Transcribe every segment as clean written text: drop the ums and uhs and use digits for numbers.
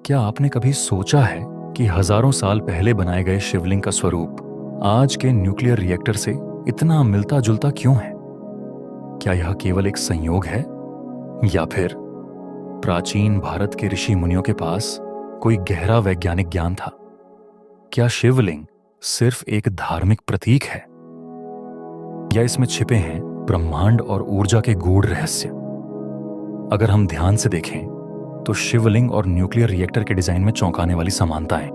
क्या आपने कभी सोचा है कि हजारों साल पहले बनाए गए शिवलिंग का स्वरूप आज के न्यूक्लियर रिएक्टर से इतना मिलता जुलता क्यों है? क्या यह केवल एक संयोग है या फिर प्राचीन भारत के ऋषि मुनियों के पास कोई गहरा वैज्ञानिक ज्ञान था? क्या शिवलिंग सिर्फ एक धार्मिक प्रतीक है या इसमें छिपे हैं ब्रह्मांड और ऊर्जा के गूढ़ रहस्य? अगर हम ध्यान से देखें तो शिवलिंग और न्यूक्लियर रिएक्टर के डिजाइन में चौंकाने वाली समानताएं।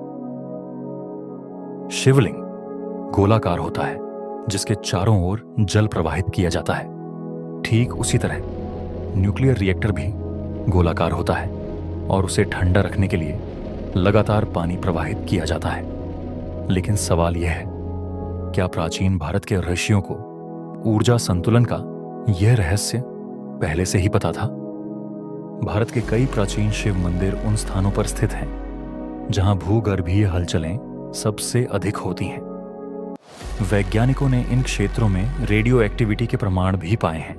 शिवलिंग गोलाकार होता है जिसके चारों ओर जल प्रवाहित किया जाता है। ठीक उसी तरह न्यूक्लियर रिएक्टर भी गोलाकार होता है और उसे ठंडा रखने के लिए लगातार पानी प्रवाहित किया जाता है। लेकिन सवाल यह है, क्या प्राचीन भारत के ऋषियों को ऊर्जा संतुलन का यह रहस्य पहले से ही पता था? भारत के कई प्राचीन शिव मंदिर उन स्थानों पर स्थित हैं जहां भूगर्भीय हलचलें सबसे अधिक होती हैं। वैज्ञानिकों ने इन क्षेत्रों में रेडियो एक्टिविटी के प्रमाण भी पाए हैं।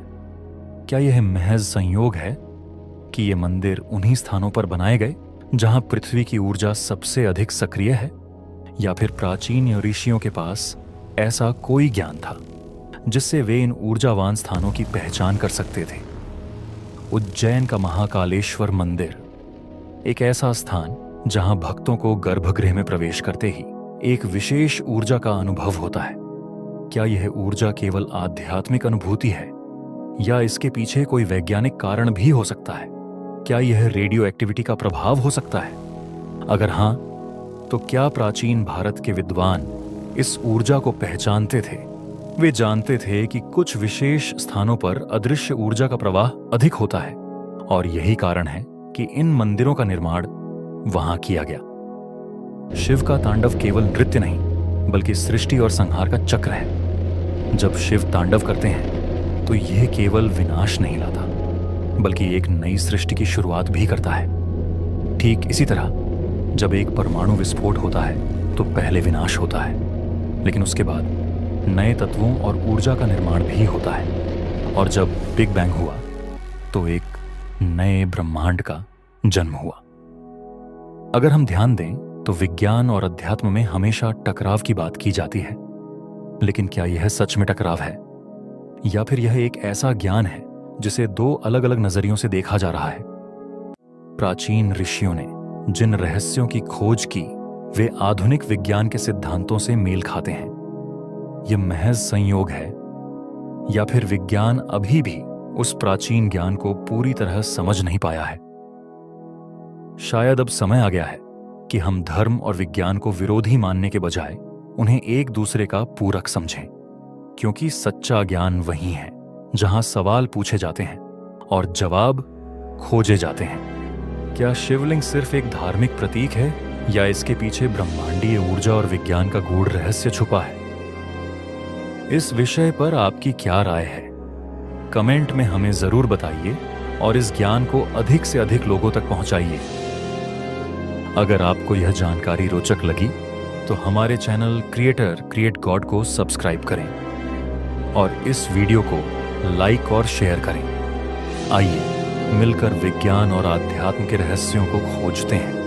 क्या यह महज संयोग है कि ये मंदिर उन्हीं स्थानों पर बनाए गए जहां पृथ्वी की ऊर्जा सबसे अधिक सक्रिय है, या फिर प्राचीन ऋषियों के पास ऐसा कोई ज्ञान था जिससे वे इन ऊर्जावान स्थानों की पहचान कर सकते थे? उज्जैन का महाकालेश्वर मंदिर एक ऐसा स्थान जहां भक्तों को गर्भगृह में प्रवेश करते ही एक विशेष ऊर्जा का अनुभव होता है। क्या यह ऊर्जा केवल आध्यात्मिक अनुभूति है या इसके पीछे कोई वैज्ञानिक कारण भी हो सकता है? क्या यह रेडियो एक्टिविटी का प्रभाव हो सकता है? अगर हां, तो क्या प्राचीन भारत के विद्वान इस ऊर्जा को पहचानते थे? वे जानते थे कि कुछ विशेष स्थानों पर अदृश्य ऊर्जा का प्रवाह अधिक होता है और यही कारण है कि इन मंदिरों का निर्माण वहां किया गया। शिव का तांडव केवल नृत्य नहीं बल्कि सृष्टि और संहार का चक्र है। जब शिव तांडव करते हैं तो यह केवल विनाश नहीं लाता बल्कि एक नई सृष्टि की शुरुआत भी करता है। ठीक इसी तरह जब एक परमाणु विस्फोट होता है तो पहले विनाश होता है, लेकिन उसके बाद नए तत्वों और ऊर्जा का निर्माण भी होता है। और जब बिग बैंग हुआ तो एक नए ब्रह्मांड का जन्म हुआ। अगर हम ध्यान दें तो विज्ञान और अध्यात्म में हमेशा टकराव की बात की जाती है, लेकिन क्या यह सच में टकराव है या फिर यह एक ऐसा ज्ञान है जिसे दो अलग अलग नजरियों से देखा जा रहा है? प्राचीन ऋषियों ने जिन रहस्यों की खोज की वे आधुनिक विज्ञान के सिद्धांतों से मेल खाते हैं। यह महज संयोग है या फिर विज्ञान अभी भी उस प्राचीन ज्ञान को पूरी तरह समझ नहीं पाया है? शायद अब समय आ गया है कि हम धर्म और विज्ञान को विरोधी मानने के बजाय उन्हें एक दूसरे का पूरक समझें, क्योंकि सच्चा ज्ञान वही है जहां सवाल पूछे जाते हैं और जवाब खोजे जाते हैं। क्या शिवलिंग सिर्फ एक धार्मिक प्रतीक है या इसके पीछे ब्रह्मांडीय ऊर्जा और विज्ञान का गूढ़ रहस्य छुपा है? इस विषय पर आपकी क्या राय है? कमेंट में हमें जरूर बताइए और इस ज्ञान को अधिक से अधिक लोगों तक पहुंचाइए। अगर आपको यह जानकारी रोचक लगी तो हमारे चैनल क्रिएट गॉड को सब्सक्राइब करें और इस वीडियो को लाइक और शेयर करें। आइए मिलकर विज्ञान और आध्यात्म के रहस्यों को खोजते हैं।